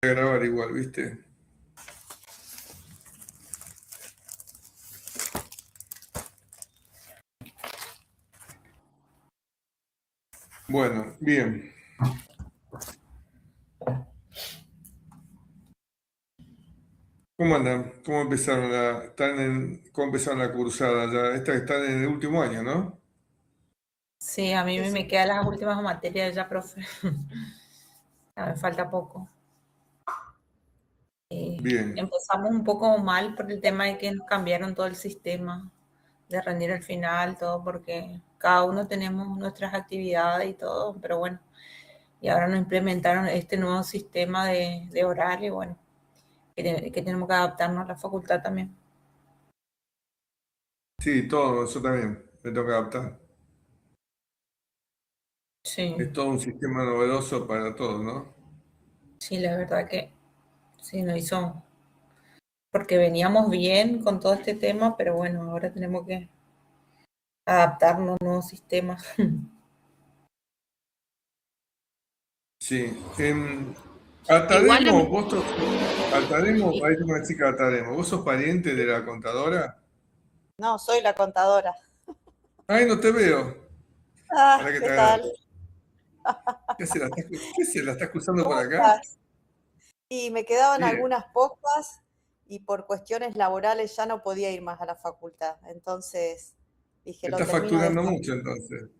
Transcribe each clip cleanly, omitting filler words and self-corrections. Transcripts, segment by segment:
grabar igual, ¿viste? Bueno, bien. ¿Cómo andan? ¿Cómo empezaron cómo empezaron la cursada ya? Esta que están en el último año, ¿no? Sí, a mí me quedan las últimas materias ya, profe. Ya me falta poco. Bien. Empezamos un poco mal por el tema de que nos cambiaron todo el sistema de rendir al final, todo, porque cada uno tenemos nuestras actividades y todo, pero bueno, y ahora nos implementaron este nuevo sistema de horario, y bueno, que tenemos que adaptarnos a la facultad también. Sí, todo, eso también me toca adaptar. Sí, Es todo un sistema novedoso para todos, ¿no? sí, la verdad que sí, nos hizo, porque veníamos bien con todo este tema, pero bueno, ahora tenemos que adaptarnos a un nuevo sistema. Sí. Igual a Atademo, mí, Atademo, ahí tengo una chica de Atademo. ¿Vos sos pariente de la contadora? No, soy la contadora. Ay, no te veo. Ah, Para que te ¿qué tal? agarre. ¿Qué se la estás cruzando por ¿Cómo acá? estás? Y me quedaban Bien. algunas pocas y por cuestiones laborales ya no podía ir más a la facultad. Entonces dije, lo Estás termino de facturando esta, mucho entonces.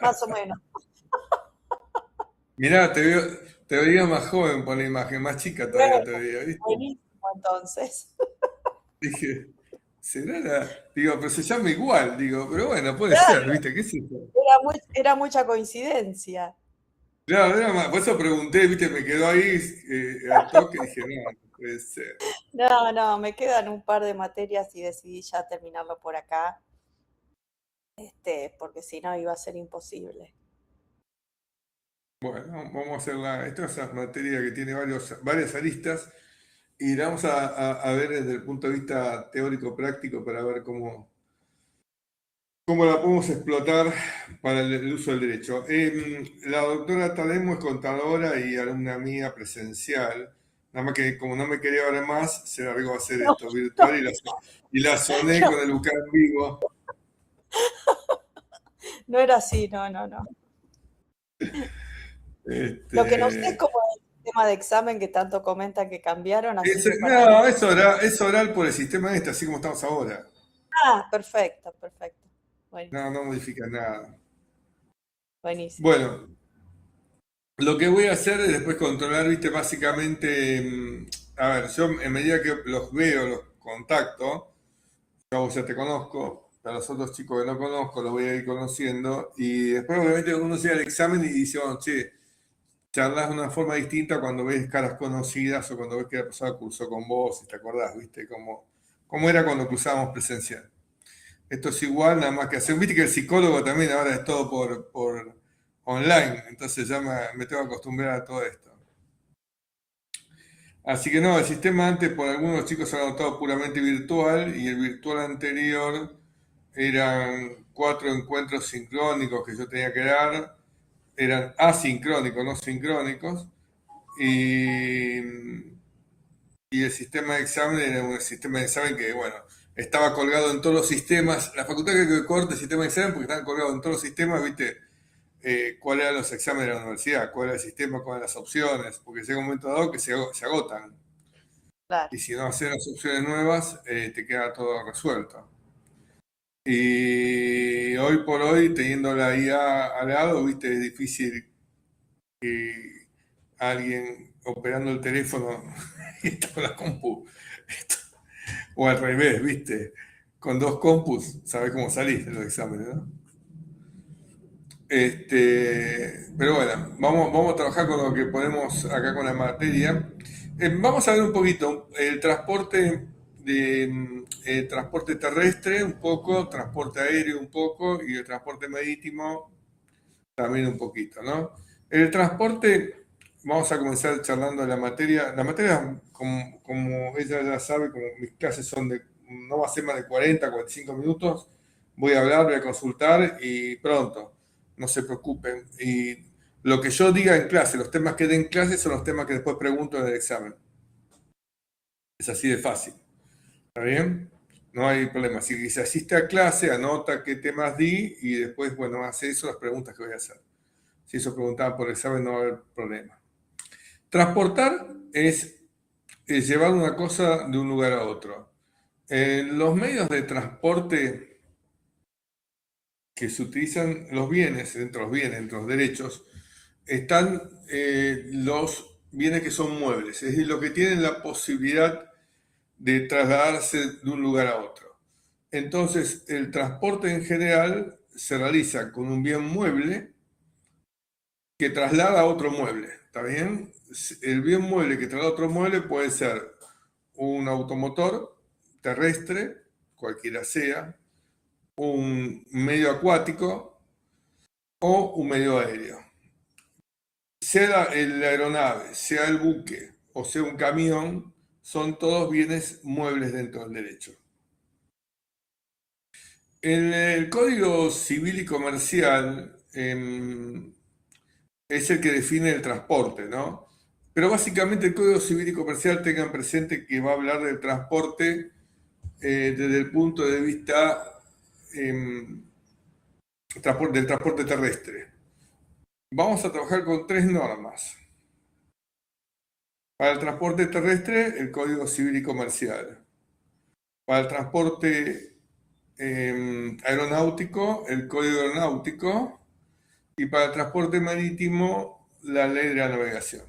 más o menos. Mirá, te veía más joven por la imagen, más chica todavía Bueno, te veía, ¿viste? buenísimo entonces. Dije, ¿será la...? Digo, pero se llama igual, digo, pero bueno, puede ser, ¿viste? ¿Qué es eso? Era mucha coincidencia. Claro, por eso pregunté, ¿viste? Me quedó ahí al toque, dije, no, no puede ser. No, no, me quedan un par de materias y decidí ya terminarlo por acá, porque si no iba a ser imposible. Bueno, vamos a hacerla. Esta es una materia que tiene varias aristas y la vamos a ver desde el punto de vista teórico-práctico para ver cómo la podemos explotar para el uso del derecho. La doctora Tademo es contadora y alumna mía presencial. Nada más que como no me quería ver más, se largó a hacer No, esto virtual y la soné no, con el buscar en vivo. no era así, no, no, no. Lo que no sé es Este, cómo es el sistema de examen que tanto comentan que cambiaron, así que para mí... no, es oral por el sistema este, así como estamos ahora. Ah, perfecto, perfecto. No, Buenísimo, no modifica nada. buenísimo. Bueno, lo que voy a hacer es después controlar, viste, básicamente, a ver, yo en medida que los veo, los contacto, yo a vos ya te conozco, a los otros chicos que no conozco los voy a ir conociendo, y después obviamente uno llega al examen y dice, bueno, che, charlas de una forma distinta cuando ves caras conocidas o cuando ves que la persona cursó con vos, si te acordás, viste, cómo era cuando cruzábamos presencial. Esto es igual, nada más que hacer. Viste que el psicólogo también ahora es todo por online, entonces ya me tengo que acostumbrar a todo esto. Así que no, el sistema antes por algunos chicos se ha notado puramente virtual y el virtual anterior eran 4 encuentros sincrónicos que yo tenía que dar, eran asincrónicos, no sincrónicos, y, y el sistema de examen era un sistema de examen que, bueno, estaba colgado en todos los sistemas. La facultad que corta el sistema de examen porque estaban colgados en todos los sistemas, viste, cuáles eran los exámenes de la universidad, cuál era el sistema, cuáles eran las opciones, porque llega un momento dado que se agotan. Claro. Y si no haces las opciones nuevas, te queda todo resuelto. Y hoy por hoy, teniendo la IA al lado, viste, es difícil que alguien operando el teléfono y está con la compu. O al revés, viste. Con dos compus, sabes cómo salís de los exámenes, ¿no? Pero bueno, vamos a trabajar con lo que podemos acá con la materia. Vamos a ver un poquito el transporte transporte terrestre un poco, transporte aéreo un poco y el transporte marítimo también un poquito, ¿no? El transporte, vamos a comenzar charlando de la materia. La materia, como ella ya sabe, como mis clases son no va a ser más de 40, 45 minutos, voy a hablar, voy a consultar y pronto, no se preocupen. Y lo que yo diga en clase, los temas que dé en clase son los temas que después pregunto en el examen. Es así de fácil. ¿Está bien? No hay problema. Si se asiste a clase, anota qué temas di y después, bueno, hace eso, las preguntas que voy a hacer. Si eso preguntaban por el examen, no va a haber problema. Transportar es llevar una cosa de un lugar a otro. Los medios de transporte que se utilizan, los bienes, dentro de los derechos, están los bienes que son muebles, es decir, lo que tienen la posibilidad de trasladarse de un lugar a otro. Entonces, el transporte en general se realiza con un bien mueble que traslada a otro mueble, ¿está bien? El bien mueble que traslada a otro mueble puede ser un automotor terrestre, cualquiera sea, un medio acuático o un medio aéreo. Sea la aeronave, sea el buque o sea un camión, son todos bienes muebles dentro del derecho. En el Código Civil y Comercial es el que define el transporte, ¿no? Pero básicamente el Código Civil y Comercial, tengan presente que va a hablar del transporte desde el punto de vista del transporte terrestre. Vamos a trabajar con 3 normas. Para el transporte terrestre, el Código Civil y Comercial. Para el transporte aeronáutico, el Código Aeronáutico. Y para el transporte marítimo, la Ley de la Navegación.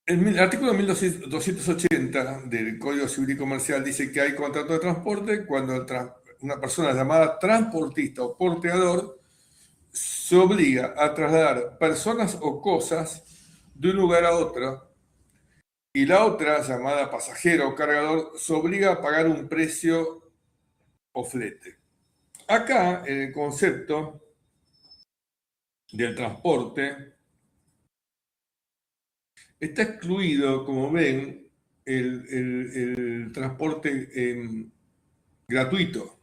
El artículo 1280 del Código Civil y Comercial dice que hay contrato de transporte cuando una persona llamada transportista o porteador se obliga a trasladar personas o cosas de un lugar a otro, y la otra, llamada pasajero o cargador, se obliga a pagar un precio o flete. Acá, en el concepto del transporte, está excluido, como ven, el transporte gratuito.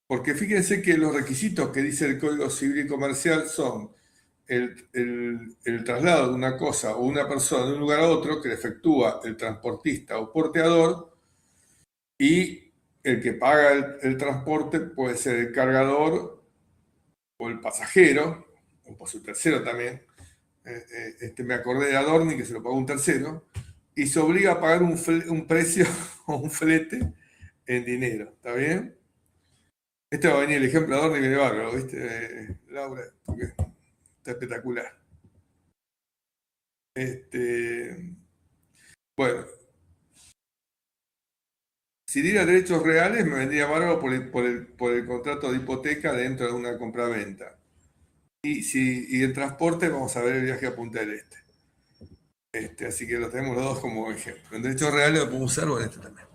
Porque fíjense que los requisitos que dice el Código Civil y Comercial son el traslado de una cosa o una persona de un lugar a otro que le efectúa el transportista o porteador, y el que paga el transporte puede ser el cargador o el pasajero, o por su tercero también. Me acordé de Adorni, que se lo pagó un tercero, y se obliga a pagar un precio o un flete en dinero. ¿Está bien? Este va a venir el ejemplo de Adorni y viene bárbaro, ¿viste, Laura? Porque está espectacular. Bueno, si diera derechos reales, me vendría bárbaro por el contrato de hipoteca dentro de una compraventa. Y en transporte, vamos a ver el viaje a Punta del Este. Así que lo tenemos los dos como ejemplo. En derechos reales lo podemos usar, o en este también.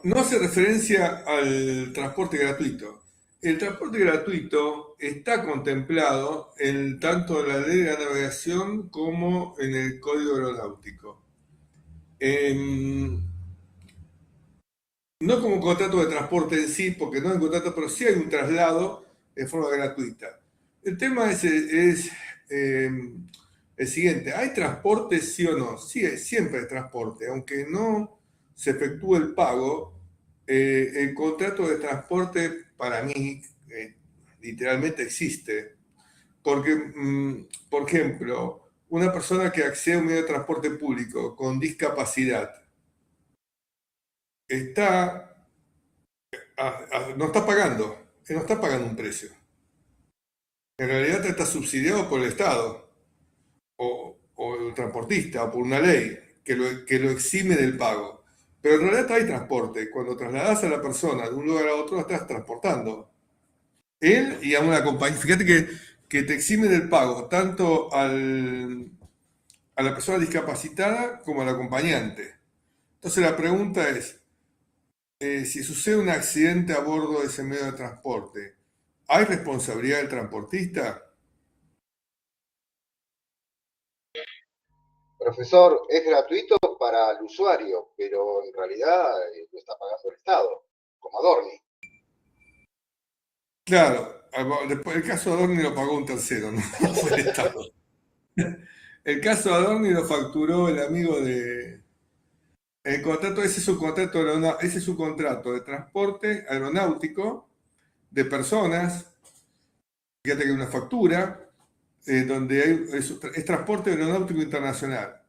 No hace referencia al transporte gratuito. El transporte gratuito está contemplado tanto en la Ley de la Navegación como en el Código Aeronáutico. No como un contrato de transporte en sí, porque no hay un contrato, pero sí hay un traslado de forma gratuita. El tema es el siguiente: ¿hay transporte, sí o no? Sí, siempre hay transporte, aunque no se efectúe el pago. El contrato de transporte, para mí, literalmente existe, porque, por ejemplo, una persona que accede a un medio de transporte público con discapacidad no está pagando un precio. En realidad está subsidiado por el Estado o el transportista o por una ley que lo exime del pago. Pero en realidad hay transporte. Cuando trasladas a la persona de un lugar a otro, estás transportando. Él y a una compañía. Fíjate que te exime del pago tanto a la persona discapacitada como al acompañante. Entonces la pregunta es, si sucede un accidente a bordo de ese medio de transporte, ¿hay responsabilidad del transportista? Profesor, es gratuito para el usuario, pero en realidad lo está pagando el Estado, como Adorni. Claro, después el caso de Adorni lo pagó un tercero, no fue el Estado. El caso de Adorni lo facturó el amigo de... El contrato, ese es un contrato, ese es un contrato de transporte aeronáutico de personas, fíjate que hay una factura, donde es transporte aeronáutico internacional,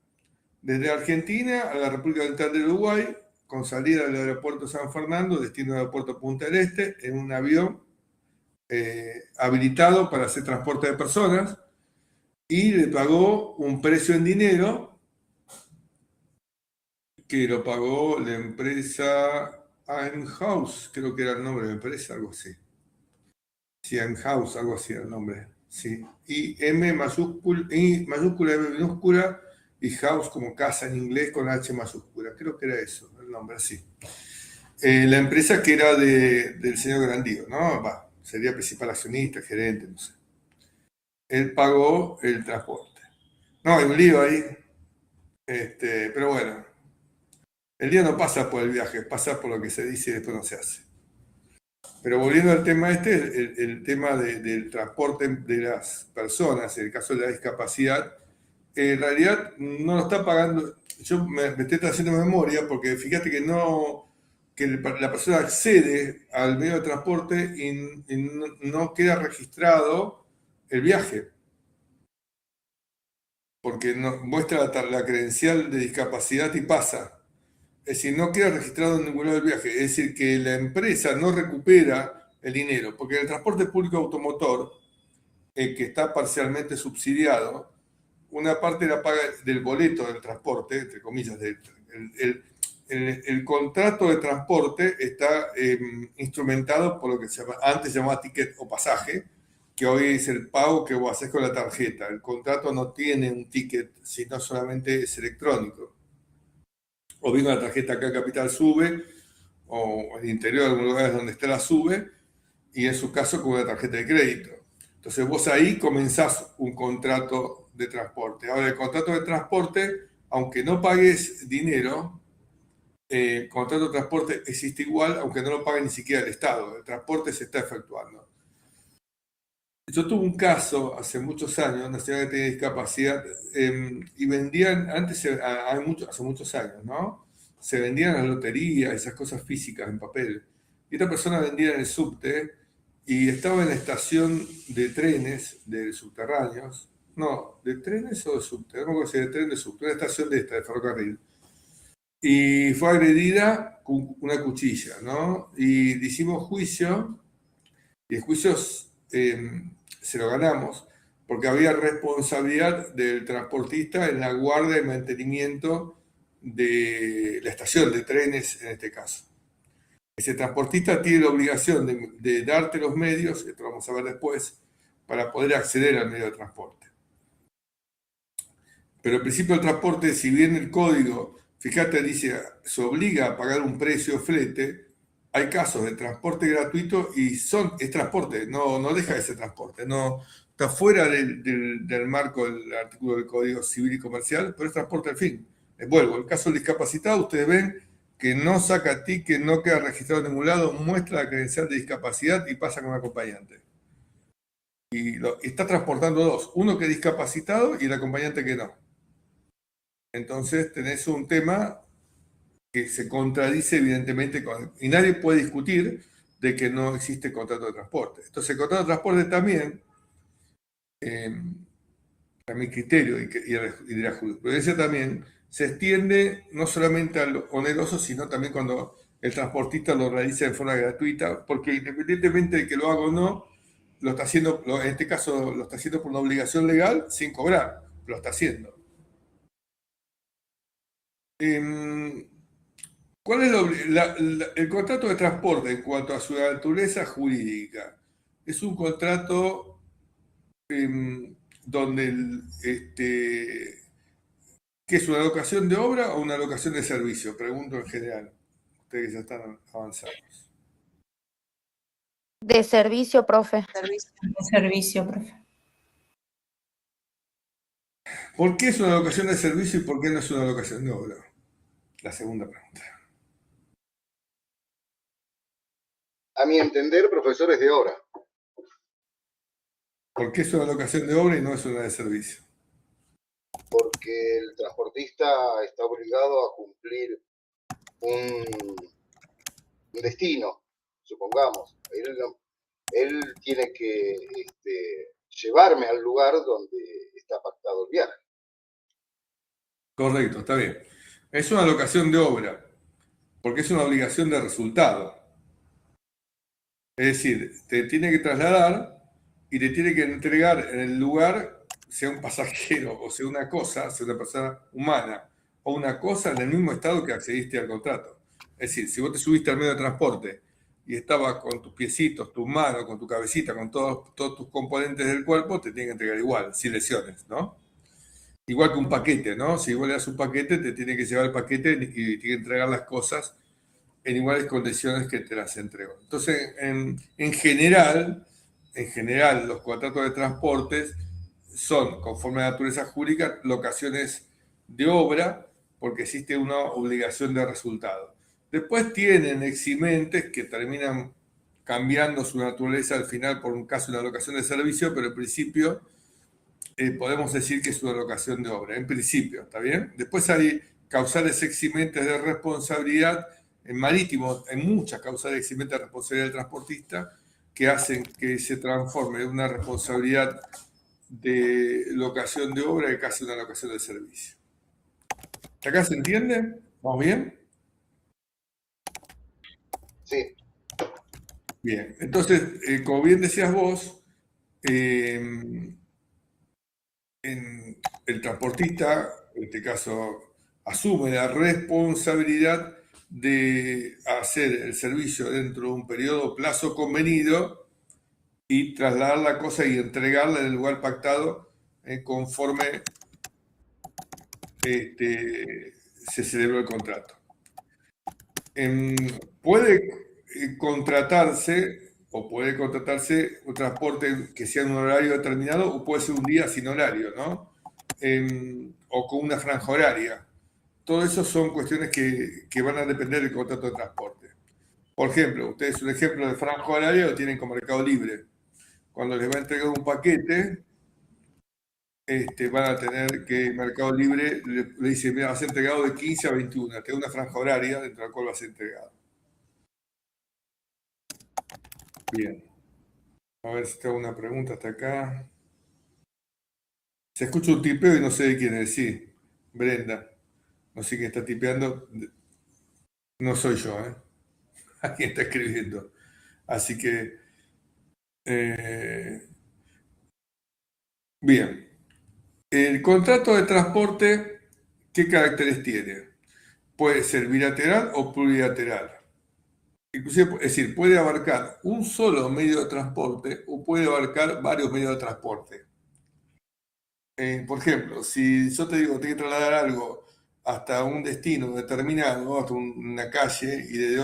desde Argentina a la República Oriental del Uruguay, con salida del aeropuerto San Fernando, destino del aeropuerto Punta del Este, en un avión habilitado para hacer transporte de personas, y le pagó un precio en dinero que lo pagó la empresa House, creo que era el nombre de la empresa, algo así. Sí, House, algo así era el nombre. Sí. Y M mayúscula, M minúscula, y House como casa en inglés con H mayúscula. Creo que era eso, el nombre, sí. La empresa que era del señor Grandío, ¿no? Sería principal accionista, gerente, no sé. Él pagó el transporte. No, hay un lío ahí. Pero bueno, el día no pasa por el viaje, pasa por lo que se dice y después no se hace. Pero volviendo al tema el tema del transporte de las personas, en el caso de la discapacidad, en realidad no lo está pagando. Yo me estoy haciendo memoria porque fíjate que la persona accede al medio de transporte y no queda registrado el viaje, porque muestra la credencial de discapacidad y pasa. Es decir, no queda registrado en ningún lado del viaje. Es decir, que la empresa no recupera el dinero, porque el transporte público automotor, que está parcialmente subsidiado, una parte la paga del boleto del transporte, entre comillas, el contrato de transporte está instrumentado por lo que antes se llamaba ticket o pasaje, que hoy es el pago que vos haces con la tarjeta. El contrato no tiene un ticket, sino solamente es electrónico. O bien la tarjeta acá Capital sube, o en el interior de algunos lugares donde está la sube, y en su caso con una tarjeta de crédito. Entonces vos ahí comenzás un contrato de transporte. Ahora el contrato de transporte, aunque no pagues dinero, el contrato de transporte existe igual, aunque no lo pague ni siquiera el Estado. El transporte se está efectuando. Yo tuve un caso hace muchos años, una señora que tenía discapacidad, y vendían, hace muchos años, ¿no? Se vendían las loterías, esas cosas físicas en papel. Y esta persona vendía en el subte y estaba en la estación de trenes, de subterráneos. No, ¿de trenes o de subte? No me acuerdo si de tren o de subte, una estación de ferrocarril. Y fue agredida con una cuchilla, ¿no? Y le hicimos juicio, y el juicio se lo ganamos, porque había responsabilidad del transportista en la guardia y mantenimiento de la estación de trenes en este caso. Ese transportista tiene la obligación de darte los medios, esto lo vamos a ver después, para poder acceder al medio de transporte. Pero el principio del transporte, si bien el código, fíjate, dice, se obliga a pagar un precio flete, hay casos de transporte gratuito y es transporte, no deja de ser transporte, no está fuera del marco del artículo del Código Civil y Comercial, pero es transporte al fin. Vuelvo, el caso del discapacitado, ustedes ven que no saca ticket, no queda registrado en ningún lado, muestra la credencial de discapacidad y pasa con un acompañante. Y está transportando dos, uno que es discapacitado y el acompañante que no. Entonces tenés un tema que se contradice evidentemente y nadie puede discutir de que no existe contrato de transporte. Entonces el contrato de transporte también, a mi criterio y de la jurisprudencia también, se extiende no solamente al oneroso, sino también cuando el transportista lo realiza de forma gratuita, porque independientemente de que lo haga o no, lo está haciendo, en este caso lo está haciendo por una obligación legal sin cobrar, lo está haciendo. ¿Cuál es el contrato de transporte en cuanto a su naturaleza jurídica? Es un contrato donde ¿qué es una locación de obra o una locación de servicio? Pregunto en general, ustedes que ya están avanzados. De servicio, profe. Servicio. De servicio, profe. ¿Por qué es una locación de servicio y por qué no es una locación de obra? La segunda pregunta. A mi entender, profesores de obra. ¿Por qué es una locación de obra y no es una de servicio? Porque el transportista está obligado a cumplir un destino, supongamos. Él tiene que llevarme al lugar donde está pactado el viaje. Correcto, está bien. Es una locación de obra, porque es una obligación de resultado. Es decir, te tiene que trasladar y te tiene que entregar en el lugar, sea un pasajero o sea una cosa, sea una persona humana o una cosa en el mismo estado que accediste al contrato. Es decir, si vos te subiste al medio de transporte y estabas con tus piecitos, tus manos, con tu cabecita, con todos tus componentes del cuerpo, te tiene que entregar igual, sin lesiones, ¿no? Igual que un paquete, ¿no? Si vos le das un paquete, te tiene que llevar el paquete y tiene que entregar las cosas en iguales condiciones que te las entregó. Entonces, en general, los contratos de transportes son, conforme a la naturaleza jurídica, locaciones de obra, porque existe una obligación de resultado. Después tienen eximentes que terminan cambiando su naturaleza al final por un caso de una locación de servicio, pero en principio podemos decir que es una locación de obra, en principio, ¿está bien? Después hay causales eximentes de responsabilidad en marítimo, hay muchas causales eximentes de responsabilidad del transportista que hacen que se transforme en una responsabilidad de locación de obra y casi una locación de servicio. ¿Acá se entiende? ¿Vamos bien? Sí. Bien, entonces, como bien decías vos, el transportista, en este caso, asume la responsabilidad de hacer el servicio dentro de un periodo plazo convenido y trasladar la cosa y entregarla en el lugar pactado conforme se celebró el contrato. Puede contratarse un transporte que sea en un horario determinado o puede ser un día sin horario, ¿no? O con una franja horaria. Todo eso son cuestiones que van a depender del contrato de transporte. Por ejemplo, ustedes un ejemplo de franja horaria lo tienen con Mercado Libre. Cuando les va a entregar un paquete, van a tener que Mercado Libre le dice, mira, va a ser entregado de 15 a 21, te da una franja horaria dentro de la cual va a ser entregado. Bien. A ver si tengo una pregunta hasta acá. Se escucha un tipeo y no sé de quién es. Sí, Brenda. No sé quién está tipeando. No soy yo, ¿eh? Alguien está escribiendo. Así que, bien. El contrato de transporte, ¿qué caracteres tiene? Puede ser bilateral o plurilateral. Inclusive, es decir, puede abarcar un solo medio de transporte o puede abarcar varios medios de transporte. Por ejemplo, si yo te digo, tengo que trasladar algo hasta un destino determinado, hasta una calle, y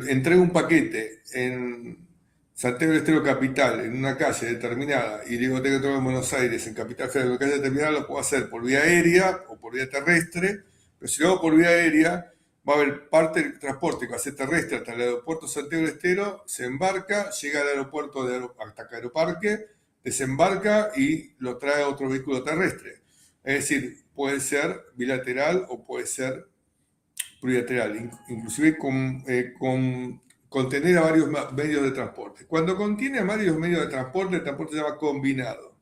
entrego un paquete en Santiago del Estero Capital, en una calle determinada, y digo, tengo que traerlo en Buenos Aires, en Capital Federal, en una calle determinada, lo puedo hacer por vía aérea o por vía terrestre, pero si lo hago por vía aérea, va a haber parte del transporte que va a ser terrestre hasta el aeropuerto Santiago del Estero, se embarca, llega al aeropuerto hasta Aeroparque, desembarca y lo trae a otro vehículo terrestre. Es decir, puede ser bilateral o puede ser plurilateral, inclusive contener a varios medios de transporte. Cuando contiene a varios medios de transporte, el transporte se llama combinado.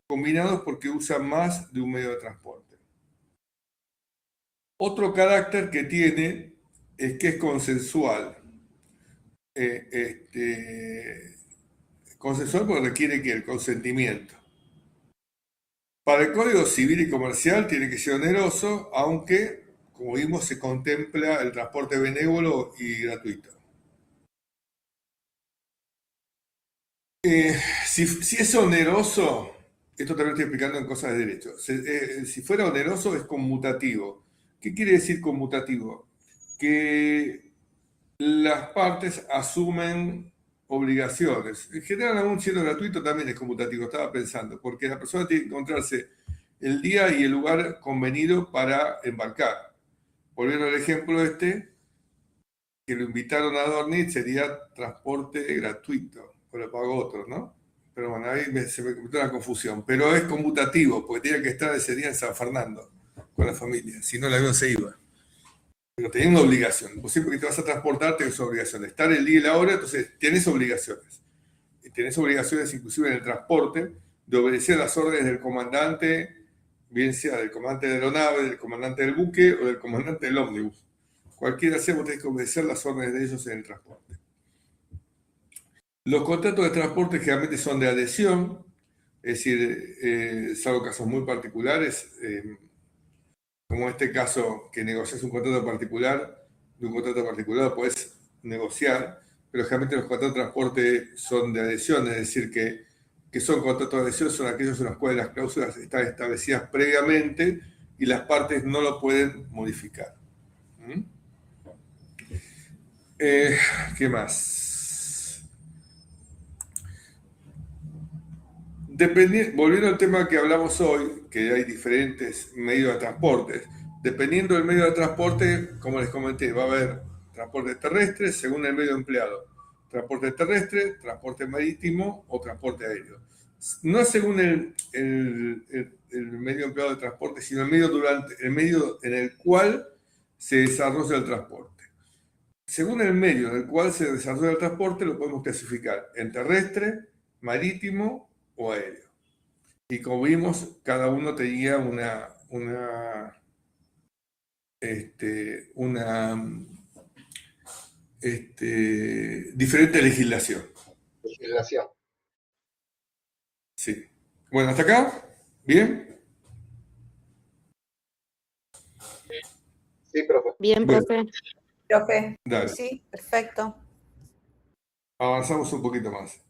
Combinados porque usa más de un medio de transporte. Otro carácter que tiene es que es consensual. Consensual porque requiere que el consentimiento. Para el Código Civil y Comercial tiene que ser oneroso, aunque, como vimos, se contempla el transporte benévolo y gratuito. Si es oneroso, esto también estoy explicando en cosas de derecho, si fuera oneroso es conmutativo. ¿Qué quiere decir conmutativo? Que las partes asumen obligaciones. En general, aún siendo gratuito, también es conmutativo, estaba pensando, porque la persona tiene que encontrarse el día y el lugar convenido para embarcar. Volviendo al ejemplo que lo invitaron a dormir, sería transporte gratuito, o lo pagó otro, ¿no? Pero bueno, ahí se me cometió una confusión. Pero es conmutativo, porque tenía que estar ese día en San Fernando con la familia, si no el avión se iba. Pero tenés una obligación. Vos siempre que te vas a transportar tenés obligación de estar el día y la hora, entonces tenés obligaciones. Y tenés obligaciones inclusive en el transporte de obedecer las órdenes del comandante, bien sea del comandante de la aeronave, del comandante del buque o del comandante del ómnibus. Cualquiera sea, vos tenés que obedecer las órdenes de ellos en el transporte. Los contratos de transporte generalmente son de adhesión, es decir, salvo casos muy particulares, como este caso que negocias un contrato particular, de un contrato particular puedes negociar, pero generalmente los contratos de transporte son de adhesión, es decir, que son contratos de adhesión, son aquellos en los cuales las cláusulas están establecidas previamente y las partes no lo pueden modificar. ¿Mm? ¿Qué más? Volviendo al tema que hablamos hoy, que hay diferentes medios de transporte, dependiendo del medio de transporte, como les comenté, va a haber transporte terrestre según el medio empleado, transporte terrestre, transporte marítimo o transporte aéreo. No según el medio empleado de transporte, sino el medio en el cual se desarrolla el transporte. Según el medio en el cual se desarrolla el transporte, lo podemos clasificar en terrestre, marítimo o aéreo. Y como vimos, cada uno tenía una diferente legislación. Legislación. Sí. Bueno, ¿hasta acá? ¿Bien? Sí, profe. Bien, Bueno. profe. Profe, Dale. sí, perfecto. Avanzamos un poquito más.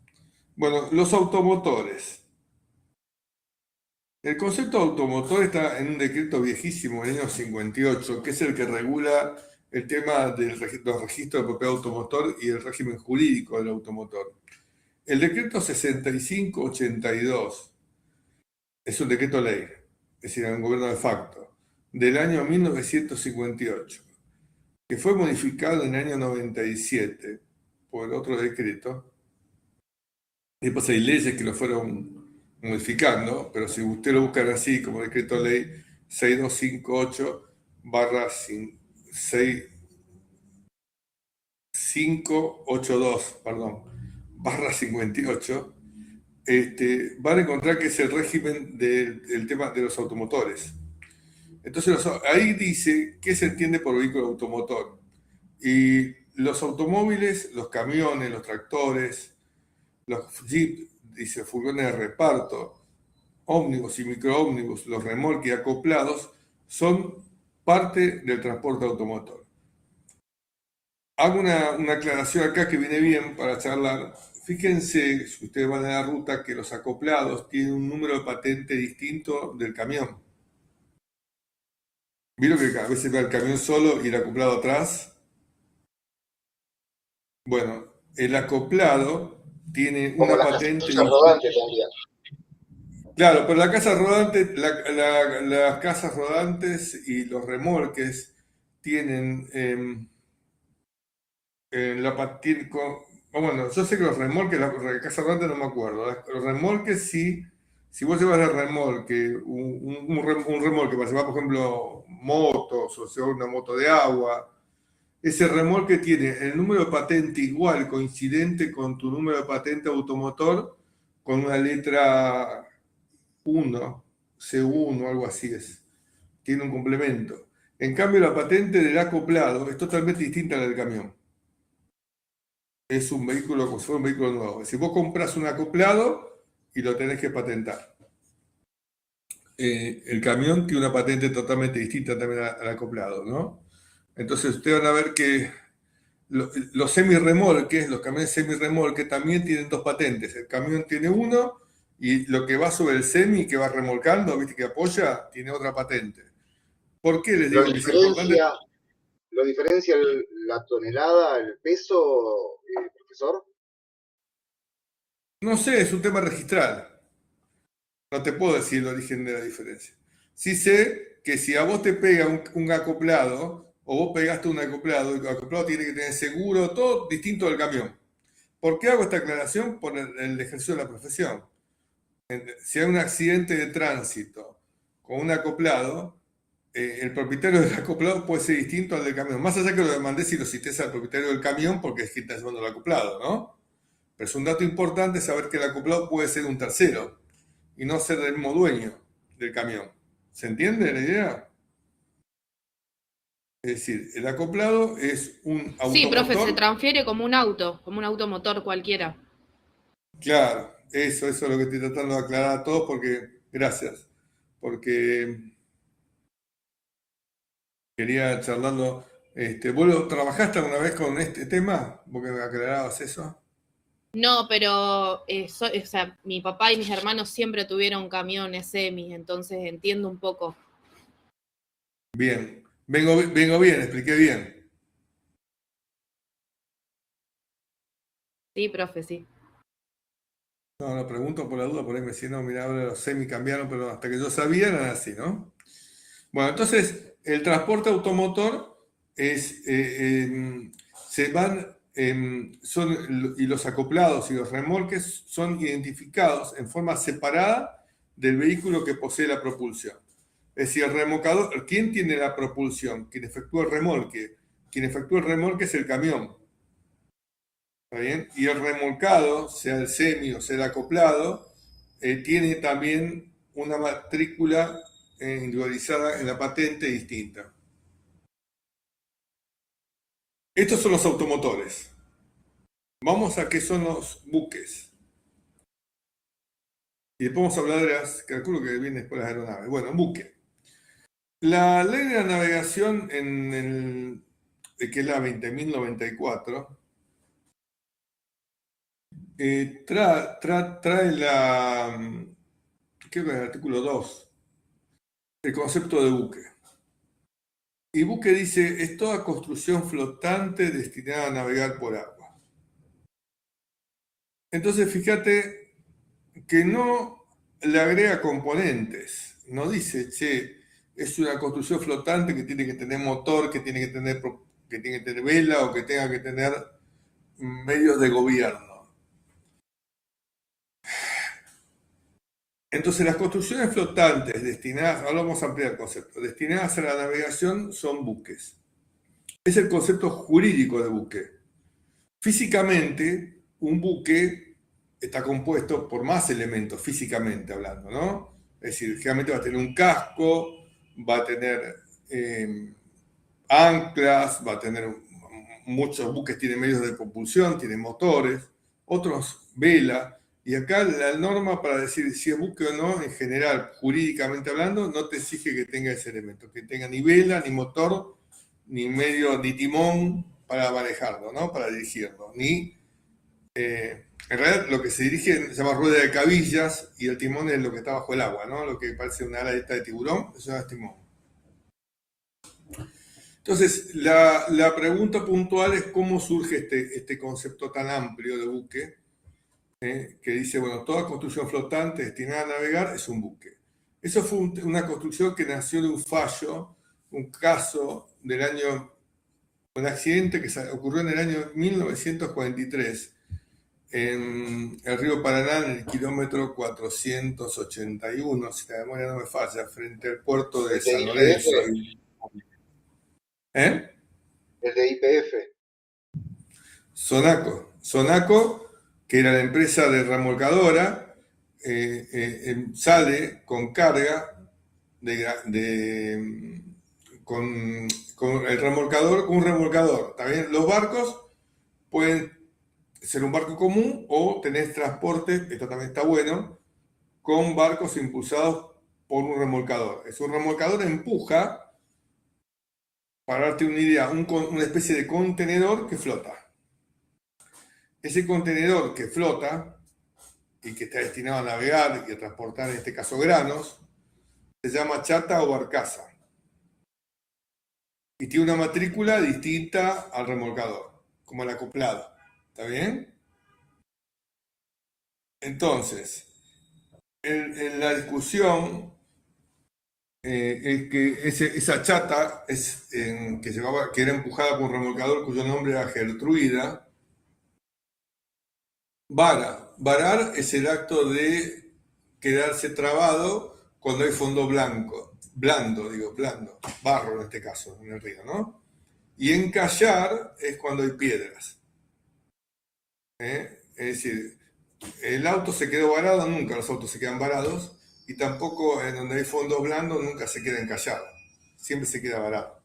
Bueno, los automotores. El concepto de automotor está en un decreto viejísimo, del año 58, que es el que regula el tema de los registros de propiedad automotor y el régimen jurídico del automotor. El decreto 6582 es un decreto ley, es decir, un gobierno de facto, del año 1958, que fue modificado en el año 97 por otro decreto. Después hay leyes que lo fueron modificando, pero si usted lo buscan así como decreto ley 6582, barra 58, van a encontrar que es el régimen del tema de los automotores. Entonces ahí dice qué se entiende por vehículo automotor. Y los automóviles, los camiones, los tractores, los jeep, dice, furgones de reparto, ómnibus y microómnibus, los remolques y acoplados, son parte del transporte automotor. Hago una aclaración acá que viene bien para charlar. Fíjense, si ustedes van a la ruta, que los acoplados tienen un número de patente distinto del camión. ¿Vieron que a veces va el camión solo y el acoplado atrás? Bueno, el acoplado tiene Como una las patente. casillas rodantes también. Claro, pero la casa rodante, las casas rodantes y los remolques tienen bueno, yo sé que los remolques, la casa rodante no me acuerdo. Los remolques sí, si vos llevas el remolque, un remolque para llevar, por ejemplo, motos o sea, una moto de agua, ese remolque tiene el número de patente igual, coincidente con tu número de patente automotor, con una letra 1, C1, algo así es. Tiene un complemento. En cambio, la patente del acoplado es totalmente distinta a la del camión. Es un vehículo como si fuera un vehículo nuevo. Si vos compras un acoplado y lo tenés que patentar. El camión tiene una patente totalmente distinta también al acoplado, ¿no? Entonces ustedes van a ver que los semirremolques, los camiones semirremolques también tienen dos patentes. El camión tiene uno y lo que va sobre el semi, que va remolcando, ¿viste? Que apoya, tiene otra patente. ¿Por qué les digo que es importante? ¿Lo diferencia la tonelada, el peso, profesor? No sé, es un tema registral. No te puedo decir el origen de la diferencia. Sí sé que si a vos te pega un acoplado, o vos pegaste un acoplado, el acoplado tiene que tener seguro, todo distinto del camión. ¿Por qué hago esta aclaración? Por el ejercicio de la profesión. Si hay un accidente de tránsito con un acoplado, el propietario del acoplado puede ser distinto al del camión. Más allá que lo demandés y lo cites al propietario del camión porque es quien está llevando el acoplado, ¿no? Pero es un dato importante saber que el acoplado puede ser un tercero y no ser el mismo dueño del camión. ¿Se entiende la idea? Es decir, el acoplado es un Sí, profe, se automotor. transfiere como un automotor cualquiera. Claro, eso es lo que estoy tratando de aclarar a todos porque, gracias, porque quería charlarlo. ¿Vos trabajaste alguna vez con este tema? ¿Vos que me aclarabas eso? No, pero o sea, mi papá y mis hermanos siempre tuvieron camiones semis, entonces entiendo un poco. Bien, vengo bien, expliqué bien. Sí, profe, sí. No, lo pregunto por la duda, por ahí me decían, no, mira, ahora los semi cambiaron, pero hasta que yo sabía eran así, ¿no? Bueno, entonces, el transporte automotor es, se van, y los acoplados y los remolques son identificados en forma separada del vehículo que posee la propulsión. Es decir, el remolcador, ¿quién tiene la propulsión? Quien efectúa el remolque. Quien efectúa el remolque es el camión. ¿Está bien? Y el remolcado, sea el semi o sea el acoplado, tiene también una matrícula individualizada en la patente distinta. Estos son los automotores. Vamos a qué son los buques. Y después vamos a hablar de las, calculo que viene después las aeronaves. Bueno, buque. La ley de la navegación que es la 20.094, trae creo que el artículo 2, el concepto de buque. Y buque dice, es toda construcción flotante destinada a navegar por agua. Entonces, fíjate que no le agrega componentes. No dice, che, es una construcción flotante que tiene que tener motor, que tiene que tener vela o que tenga que tener medios de gobierno. Entonces, las construcciones flotantes destinadas, ahora vamos a ampliar el concepto, destinadas a la navegación son buques. Es el concepto jurídico de buque. Físicamente, un buque está compuesto por más elementos, físicamente hablando, ¿no? Es decir, generalmente va a tener un casco, va a tener anclas, va a tener, muchos buques tienen medios de propulsión, tienen motores, otros vela. Y acá la norma para decir si es buque o no, en general, jurídicamente hablando, no te exige que tenga ese elemento, que tenga ni vela, ni motor, ni medio, ni timón para manejarlo, ¿no? Para dirigirlo, ni en realidad lo que se dirige se llama rueda de cabillas y el timón es lo que está bajo el agua, ¿no? Lo que parece una ala de tiburón, eso es timón. Entonces, la pregunta puntual es cómo surge este concepto tan amplio de buque, que dice, bueno, toda construcción flotante destinada a navegar es un buque. Eso fue una construcción que nació de un fallo, un caso un accidente que ocurrió en el año 1943 en el río Paraná, en el kilómetro 481, si la memoria no me falla, frente al puerto de El de San IPF, Lorenzo. ¿Eh? el de IPF. Sonaco, que era la empresa de remolcadora, sale con carga con el remolcador, un remolcador. También los barcos pueden ser un barco común o tener transporte, esto también está bueno, con barcos impulsados por un remolcador. Es un remolcador empuja, para darte una idea, una especie de contenedor que flota. Ese contenedor que flota y que está destinado a navegar y a transportar, en este caso, granos, se llama chata o barcaza. Y tiene una matrícula distinta al remolcador, como el acoplado. ¿Está bien? Entonces, en la discusión es que esa chata que era empujada por un remolcador cuyo nombre era Gertruida, vara. Varar es el acto de quedarse trabado cuando hay fondo blando, barro en este caso, en el río, ¿no? Y encallar es cuando hay piedras. Es decir, el auto se quedó varado, nunca los autos se quedan varados, y tampoco en donde hay fondos blandos nunca se queda encallado, siempre se queda varado.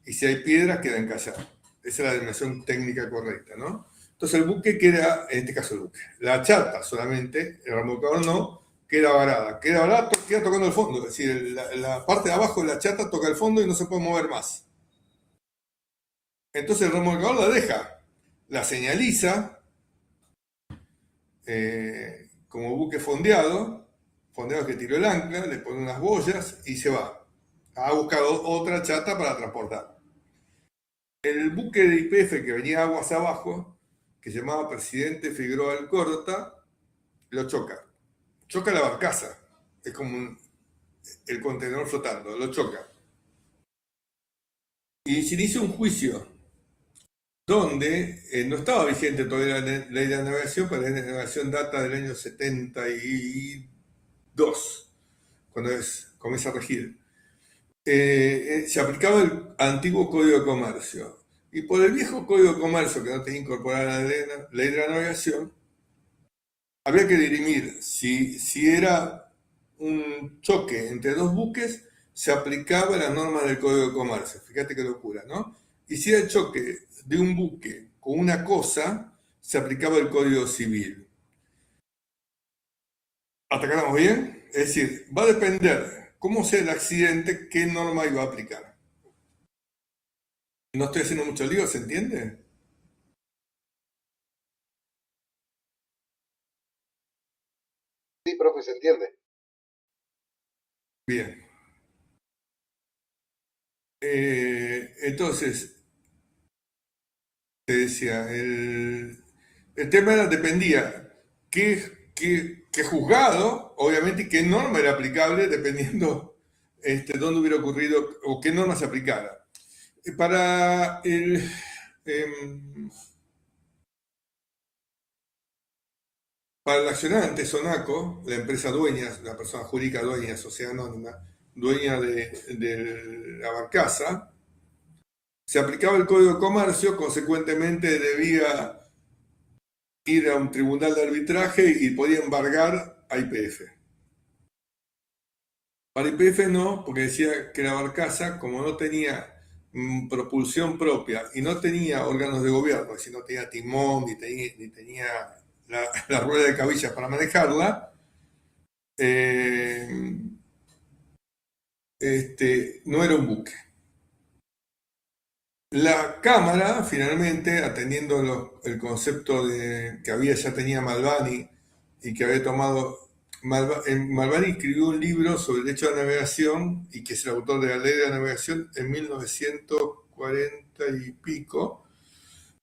Y si hay piedras, queda encallado. Esa es la denominación técnica correcta, ¿no? Entonces el buque queda, en este caso el buque, la chata solamente, el remolcador no, queda varada, queda tocando el fondo, es decir, la parte de abajo de la chata toca el fondo y no se puede mover más. Entonces el remolcador la deja, la señaliza como buque fondeado que tiró el ancla, le pone unas boyas y se va. Ha buscado otra chata para transportar. El buque de YPF que venía aguas abajo, que se llamaba Presidente Figueroa Alcorta, lo choca. Choca la barcaza. Es como el contenedor flotando, lo choca. Y se inicia un juicio donde no estaba vigente todavía la ley de navegación, pero la ley de navegación data del año 72, cuando comienza a regir. Se aplicaba el antiguo Código de Comercio. Y por el viejo Código de Comercio, que no tenía incorporada la ley de la navegación, había que dirimir si era un choque entre dos buques, se aplicaba la norma del Código de Comercio. Fíjate qué locura, ¿no? Y si era el choque de un buque con una cosa, se aplicaba el Código Civil. ¿Hasta acá estamos bien? Es decir, va a depender cómo sea el accidente, qué norma iba a aplicar. No estoy haciendo mucho lío, ¿se entiende? Sí, profe, se entiende. Bien. Entonces, te decía, el tema dependía qué juzgado, obviamente, y qué norma era aplicable, dependiendo dónde hubiera ocurrido o qué norma se aplicara. Para el accionante Sonaco, la empresa dueña, la persona jurídica dueña, sociedad anónima, dueña de la barcaza, se aplicaba el Código de Comercio, consecuentemente debía ir a un tribunal de arbitraje y podía embargar a YPF. Para YPF no, porque decía que la barcaza, como no tenía propulsión propia y no tenía órganos de gobierno, es decir, no tenía timón ni tenía la rueda de cabillas para manejarla, no era un buque. La Cámara, finalmente, atendiendo el concepto que ya tenía Malvani y que había tomado. Malvani escribió un libro sobre el derecho de navegación y que es el autor de la ley de navegación en 1940 y pico,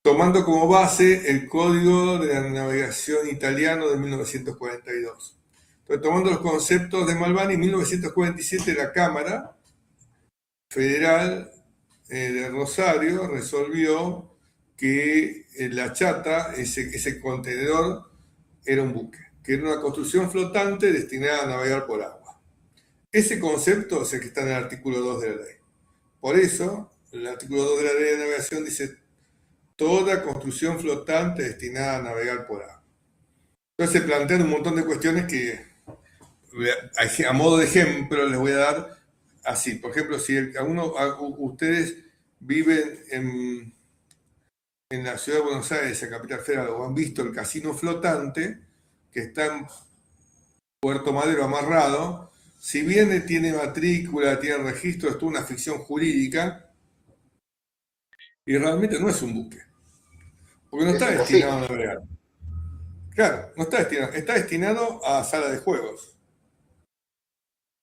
tomando como base el Código de la Navegación italiano de 1942. Entonces, tomando los conceptos de Malvani, en 1947 la Cámara Federal de Rosario resolvió que la chata, ese contenedor, era un buque, que era una construcción flotante destinada a navegar por agua. Ese concepto es el que está en el artículo 2 de la ley. Por eso, el artículo 2 de la ley de navegación dice toda construcción flotante destinada a navegar por agua. Entonces se plantean un montón de cuestiones que, a modo de ejemplo, les voy a dar así. Por ejemplo, si ustedes viven en la ciudad de Buenos Aires, la capital federal, o han visto el casino flotante, que está en Puerto Madero amarrado, si bien tiene matrícula, tiene registro, es toda una ficción jurídica, y realmente no es un buque. Porque no está destinado a navegar. Claro, no está destinado. Está destinado a sala de juegos.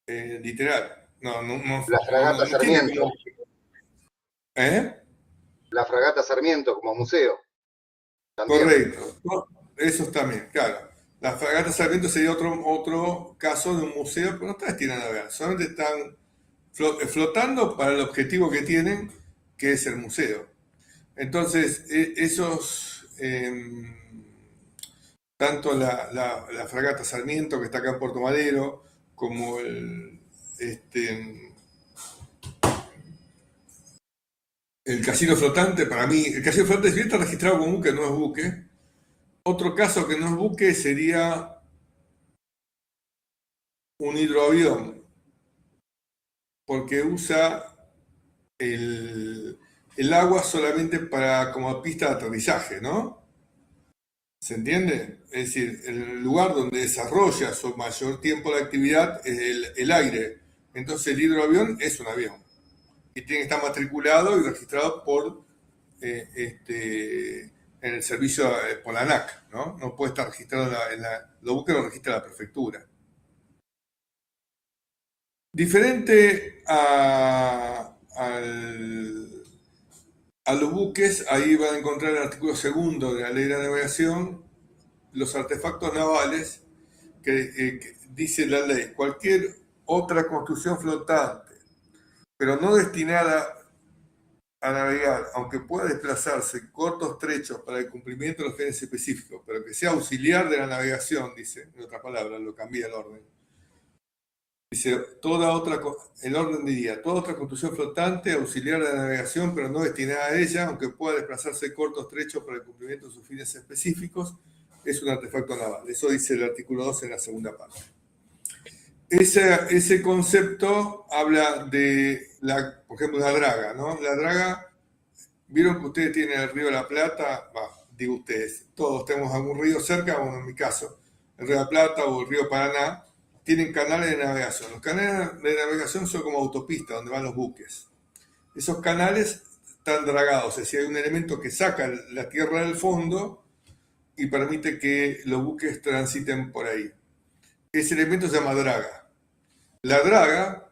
Literal. No, la fragata Sarmiento. La fragata Sarmiento como museo. También. Correcto. Esos también, claro. La fragata Sarmiento sería otro caso de un museo, pero no está destinado a navegar, solamente están flotando para el objetivo que tienen, que es el museo. Entonces, tanto la fragata Sarmiento, que está acá en Puerto Madero, como el casino flotante, para mí, el casino flotante sí está registrado como buque, no es buque. Otro caso que no es buque sería un hidroavión, porque usa el agua solamente como pista de aterrizaje, ¿no? ¿Se entiende? Es decir, el lugar donde desarrolla su mayor tiempo de actividad es el aire. Entonces el hidroavión es un avión. Y tiene que estar matriculado y registrado en el servicio por la ANAC, ¿no? No puede estar registrado lo busca lo registra la prefectura. Diferente a los buques, ahí van a encontrar el artículo 2 de la Ley de la Navegación, los artefactos navales, que dice la ley, cualquier otra construcción flotante, pero no destinada a navegar, aunque pueda desplazarse cortos trechos para el cumplimiento de los fines específicos, pero que sea auxiliar de la navegación, dice, en otras palabras, lo cambia el orden. Dice, el orden diría, toda otra construcción flotante, auxiliar de la navegación, pero no destinada a ella, aunque pueda desplazarse cortos trechos para el cumplimiento de sus fines específicos, es un artefacto naval. Eso dice el artículo 2 en la segunda parte. Ese concepto habla de, por ejemplo, la draga, ¿no? La draga, vieron que ustedes tienen el río de la Plata, digo ustedes, todos tenemos algún río cerca, bueno, en mi caso, el río de la Plata o el río Paraná, tienen canales de navegación. Los canales de navegación son como autopistas donde van los buques. Esos canales están dragados, es decir, hay un elemento que saca la tierra del fondo y permite que los buques transiten por ahí. Ese elemento se llama draga. La draga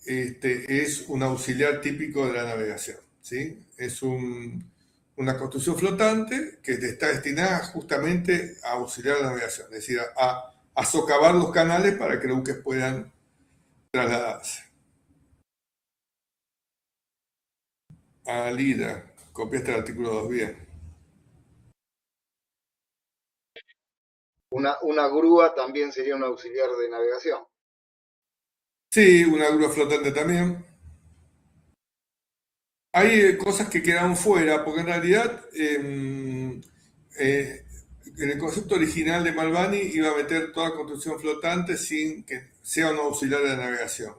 es un auxiliar típico de la navegación, ¿sí? Es una construcción flotante que está destinada justamente a auxiliar la navegación, es decir, a socavar los canales para que los buques puedan trasladarse. Lida, copiaste el artículo 2, bien. Una grúa también sería un auxiliar de navegación. Sí, una grúa flotante también. Hay cosas que quedan fuera, porque en realidad en el concepto original de Malvani iba a meter toda construcción flotante sin que sea un auxiliar de la navegación.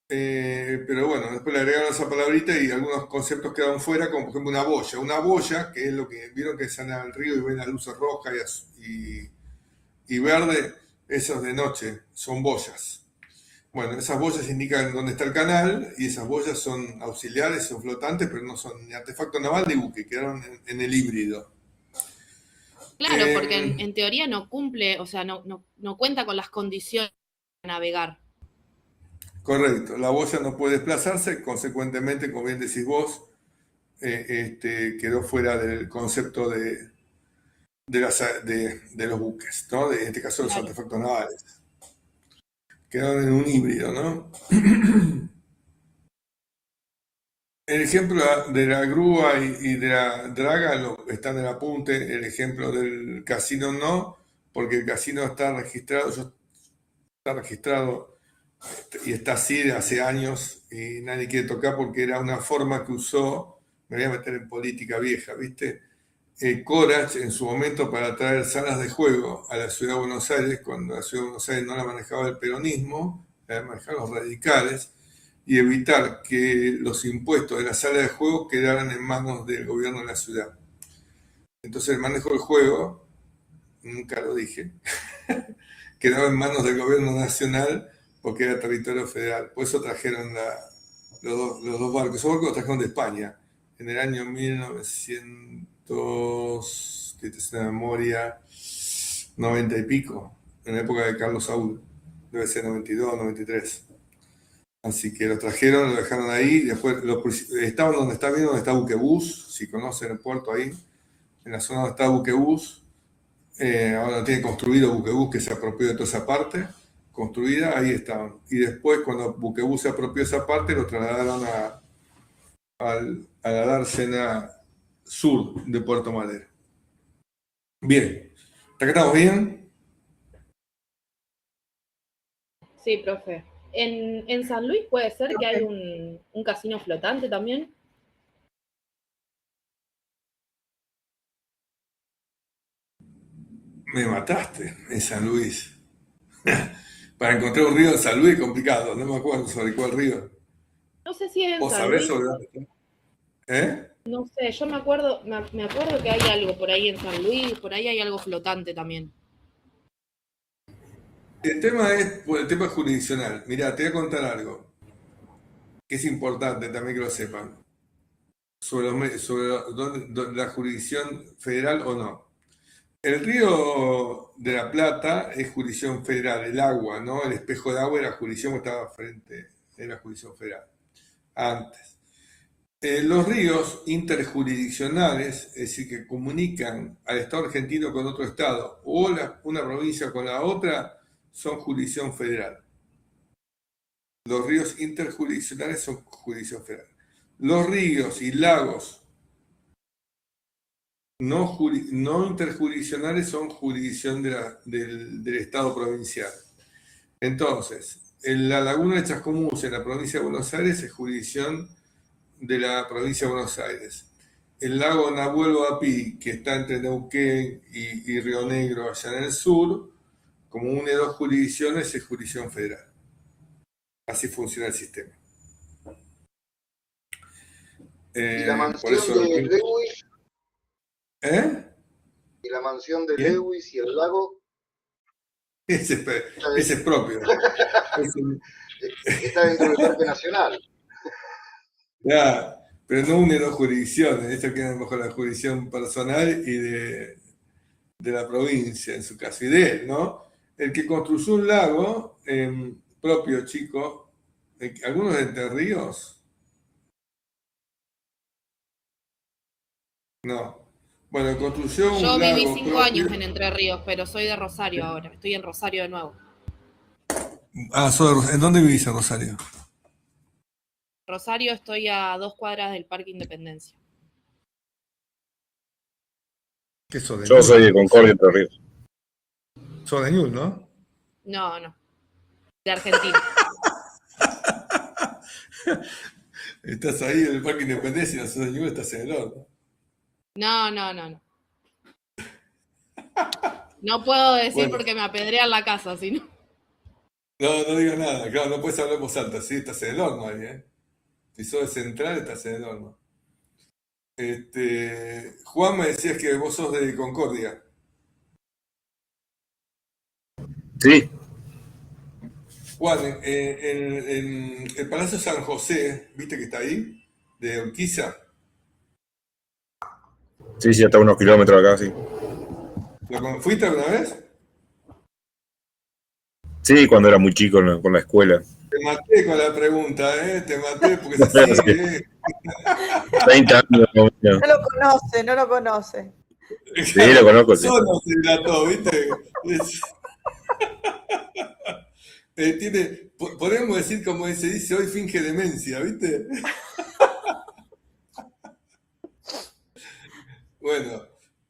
Pero bueno, después le agregaron esa palabrita y algunos conceptos quedaron fuera, como por ejemplo una boya. Una boya, que es lo que vieron que salen al río y ven las luces rojas y verde, esos de noche, son boyas. Bueno, esas boyas indican dónde está el canal y esas boyas son auxiliares, son flotantes, pero no son ni artefacto naval ni buque, quedaron en el híbrido. Claro, porque en teoría no cumple, o sea, no cuenta con las condiciones para navegar. Correcto, la boya no puede desplazarse, consecuentemente, como bien decís vos, quedó fuera del concepto de los buques, ¿no? En este caso, los artefactos navales. Quedaron en un híbrido, ¿no? El ejemplo de la grúa y de la draga está en el apunte, el ejemplo del casino no, porque el casino está registrado y está así de hace años y nadie quiere tocar porque era una forma que usó, me voy a meter en política vieja, ¿viste? Corach en su momento para traer salas de juego a la ciudad de Buenos Aires, cuando la ciudad de Buenos Aires no la manejaba el peronismo, la manejaban los radicales, y evitar que los impuestos de la sala de juego quedaran en manos del gobierno de la ciudad. Entonces el manejo del juego, nunca lo dije, quedaba en manos del gobierno nacional porque era territorio federal. Por eso trajeron los dos barcos. Esos barcos los trajeron de España en el año 1900, que te sé de memoria, 90 y pico, en la época de Carlos Saúl. Debe ser 92, 93. Así que lo trajeron, lo dejaron ahí, después estaban donde está bien, donde está Buquebús, si conocen el puerto ahí, en la zona donde está Buquebús, Ahora tiene construido Buquebús, que se apropió de toda esa parte, construida, ahí estaban. Y después, cuando Buquebús se apropió de esa parte, lo trasladaron a la dársena sur de Puerto Madero. Bien, ¿hasta acá estamos bien? Sí, profe. En San Luis puede ser que hay un casino flotante también. Me mataste en San Luis. Para encontrar un río en San Luis es complicado, no me acuerdo sobre cuál río. No sé si es en ¿Vos San sabés Luis. sobre dónde está? ¿Eh? No sé, yo me acuerdo que hay algo por ahí en San Luis, por ahí hay algo flotante también. El tema es por el tema jurisdiccional. Mirá, te voy a contar algo que es importante también que lo sepan. Sobre la jurisdicción federal o no. El río de la Plata es jurisdicción federal, el agua, ¿no? El espejo de agua era jurisdicción que estaba frente, era jurisdicción federal, antes. Los ríos interjurisdiccionales, es decir, que comunican al Estado argentino con otro Estado o una provincia con la otra, son jurisdicción federal. Los ríos interjurisdiccionales son jurisdicción federal. Los ríos y lagos no interjurisdiccionales son jurisdicción del Estado provincial. Entonces, en la laguna de Chascomús, en la provincia de Buenos Aires, es jurisdicción de la provincia de Buenos Aires. El lago Nahuel Huapi, que está entre Neuquén y Río Negro, allá en el sur, como une dos jurisdicciones, es jurisdicción federal. Así funciona el sistema. Y la Por mansión eso de Lewis, ¿Eh? y la mansión de ¿Bien? Lewis y el lago, Ese es propio. está dentro del Parque Nacional. Ya, pero no une dos jurisdicciones. Esto queda bajo la jurisdicción personal y de la provincia, en su caso, y de él, ¿no? El que construyó un lago propio, chico, algunos de Entre Ríos, no. Bueno, construyó Yo un viví lago 5 propio. años en Entre Ríos, pero soy de Rosario ahora. Estoy en Rosario de nuevo. ¿En dónde vivís en Rosario? Rosario estoy a 2 cuadras del Parque Independencia. ¿Qué sos de Yo Ñul? soy de Concordia, Entre Ríos. Sos de Ñul, ¿no? No. De Argentina. Estás ahí en el Parque Independencia, no sos de Ñul, estás en el horno. No. No puedo decir Bueno. porque me apedrean la casa, si no. No digas nada, claro, no puedes hablar en voz alta, sí, estás en el horno ahí, ¿eh? Si sos de Central, estás en el horno. Juan, me decías que vos sos de Concordia. Sí, Juan, en el Palacio San José, ¿viste que está ahí? De Urquiza. sí, hasta unos kilómetros acá, sí. ¿Fuiste alguna vez? Sí, cuando era muy chico con la escuela. Te maté con la pregunta, ¿eh? Te maté porque es así, Sí. ¿eh? 30 años. No lo conoce. Sí, lo conozco, sí. Solo se dilató, ¿viste? Podemos decir, como se dice hoy, finge demencia, ¿viste? Bueno,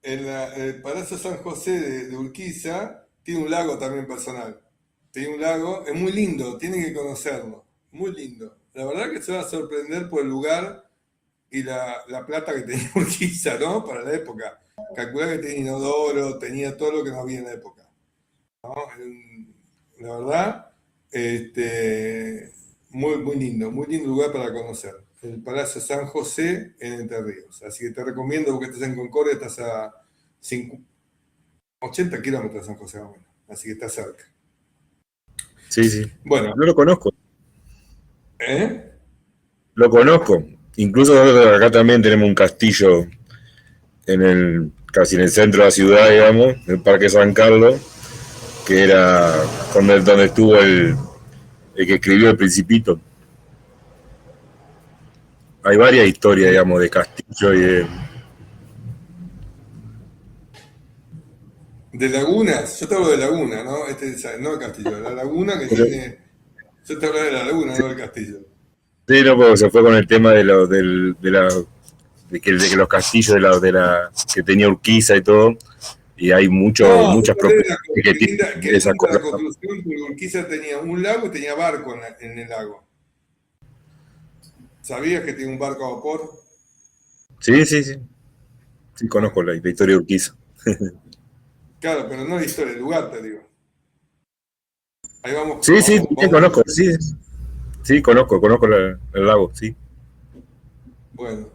en el Palacio San José de Urquiza tiene un lago también personal. Tiene un lago, es muy lindo, tienen que conocerlo. Muy lindo. La verdad que se va a sorprender por el lugar y la plata que tenía Urquiza, ¿no? Para la época. Calculá que tenía inodoro, tenía todo lo que no había en la época, ¿no? La verdad, muy lindo lugar para conocer. El Palacio San José en Entre Ríos. Así que te recomiendo, porque estás en Concordia, estás a 80 kilómetros de San José, más o menos. Así que estás cerca. Sí. Bueno, No lo conozco. ¿eh? Lo conozco. Incluso acá también tenemos un castillo casi en el centro de la ciudad, digamos, en el Parque San Carlos, que era donde estuvo el que escribió El Principito. Hay varias historias, digamos, de castillo y de... De lagunas, yo te hablo de laguna, ¿no? No el castillo, la laguna que tiene. Yo te hablo de la laguna, no del castillo. Sí, no, porque se fue con el tema de que los castillos que tenía Urquiza y todo, y hay No, muchas propiedades que qué tienen linda esas la cosas. construcción, porque Urquiza tenía un lago y tenía barco en el lago. ¿Sabías que tiene un barco a vapor? Sí, sí, sí. Sí, conozco Bueno, la historia de Urquiza. claro, pero no la historia, el lugar, te digo. Ahí vamos, Sí, sí, sí, vamos. conozco, sí. Sí, conozco el lago, sí. Bueno,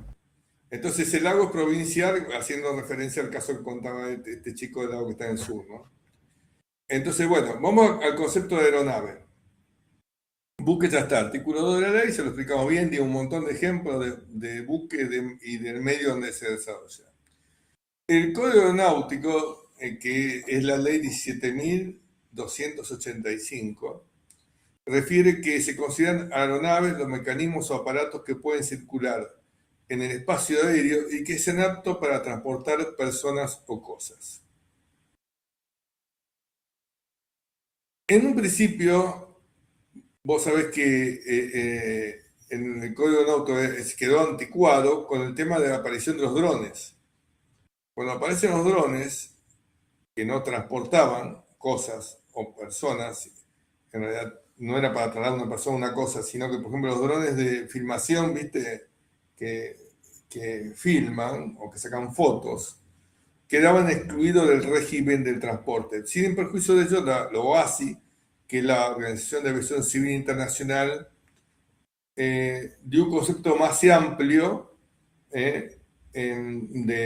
entonces el lago es provincial, haciendo referencia al caso que contaba este chico del lago que está en el sur, ¿no? Entonces, bueno, vamos al concepto de aeronave. Buque ya está, artículo 2 de la ley, se lo explicamos bien, dio un montón de ejemplos de buque y del medio donde se desarrolla. El Código Aeronáutico, que es la ley 17.285, refiere que se consideran aeronaves los mecanismos o aparatos que pueden circular en el espacio aéreo y que sean aptos para transportar personas o cosas. En un principio, vos sabés que en el Código Aeronáutico quedó anticuado con el tema de la aparición de los drones. Cuando aparecen los drones, que no transportaban cosas o personas, en realidad no era para trasladar a una persona o una cosa, sino que, por ejemplo, los drones de filmación, viste, que filman o que sacan fotos, quedaban excluidos del régimen del transporte. Sin perjuicio de ello, la OASI, que es la Organización de Aviación Civil Internacional, dio un concepto más amplio de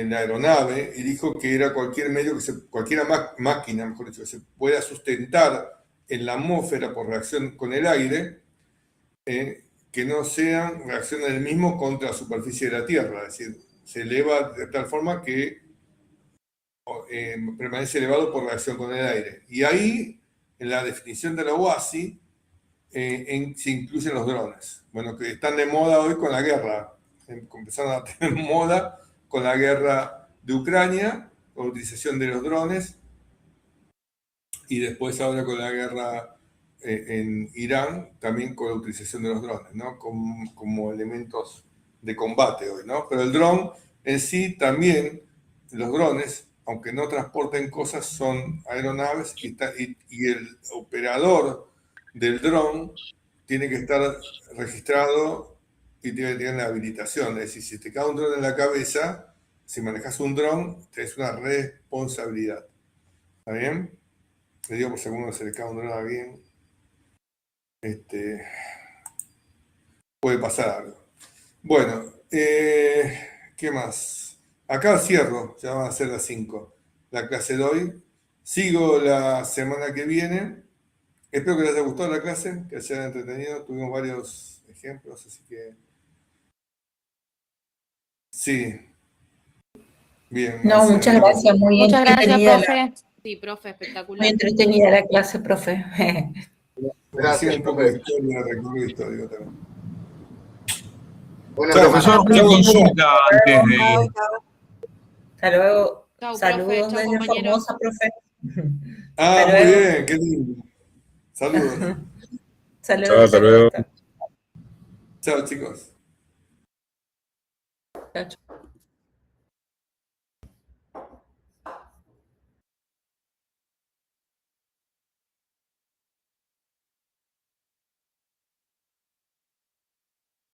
la aeronave y dijo que era cualquier medio, cualquier máquina, mejor dicho, que se pueda sustentar en la atmósfera por reacción con el aire, que no sean reacciones del mismo contra la superficie de la Tierra, es decir, se eleva de tal forma que permanece elevado por reacción con el aire. Y ahí, en la definición de la OASI, se incluyen los drones. Bueno, que están de moda hoy con la guerra. Empezaron a tener moda con la guerra de Ucrania, con la utilización de los drones, y después ahora con la guerra en Irán, también con la utilización de los drones, ¿no? Como elementos de combate hoy, ¿no? Pero el dron en sí también, los drones, aunque no transporten cosas, son aeronaves y el operador del dron tiene que estar registrado y tiene que tener la habilitación. Es decir, si te cae un dron en la cabeza, si manejas un dron, es una responsabilidad. ¿Está bien? Le digo por si a alguno se le cae un dron a alguien, puede pasar algo. Bueno, ¿qué más? Acá cierro, ya van a ser las 5. La clase de hoy. Sigo la semana que viene. Espero que les haya gustado la clase, que se hayan entretenido. Tuvimos varios ejemplos, así que sí, bien. No, muchas gracias, muy Muchas gracias, entretenida profe. Sí, profe, muy espectacular. entretenida la clase, profe. Gracias, Un poco profe. de historia, recorrido histórico también. Buena Chao, semana. Profesor, una consulta antes Chao, de... chao. Hasta luego. Chao, profe. Saludos Chao, desde compañero. Formosa, profe. Ah, Hasta muy luego. bien, qué lindo. Saludos. Chao, Saludos, hasta luego. saludos. Chao, chicos. Chao, chao.